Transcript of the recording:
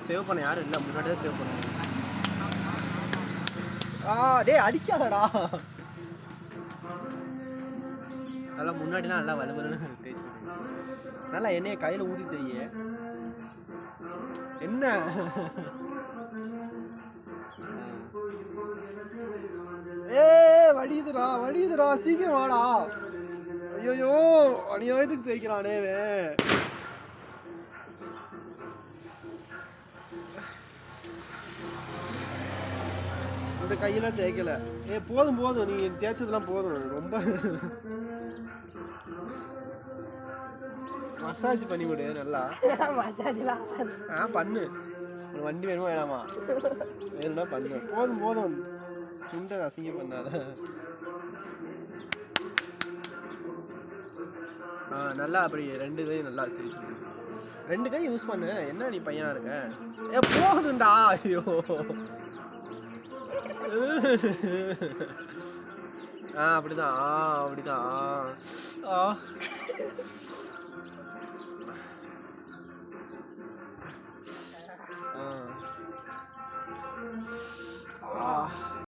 Save பண்ண யாரும் இல்லை, முன்னாடியே சேவ் பண்ணுவோம். டேய் அடிக்காதடா. நல்லா முன்னாடிலாம் நல்லா வலுவலுன்னு தேய்ச்சி நல்லா எண்ணெயை கையில் ஊற்றி தெரியே. என்ன வடியுதுடா சீக்கிரம் வாடா. ஐயோ அநியாயத்துக்கு தேய்க்கிறானே. இந்த கையெல்லாம் தேய்க்கல. போதும் நீ தேய்ச்சதெல்லாம் போதும். ரொம்ப மசாஜ் பண்ணி விடு நல்லா. பண்ணு. வண்டி வேணுமா வேணாமா? வேணும்னா பண்ணு. போதும் சுண்டை அசிங்கம் பண்ணாத. நல்லா அப்படி 2 கையும் நல்லா வச்சு 2 கை யூஸ் பண்ணு. என்ன நீ பையனா இருக்க? போகுதுண்டா. ஐயோ அப்படிதான்.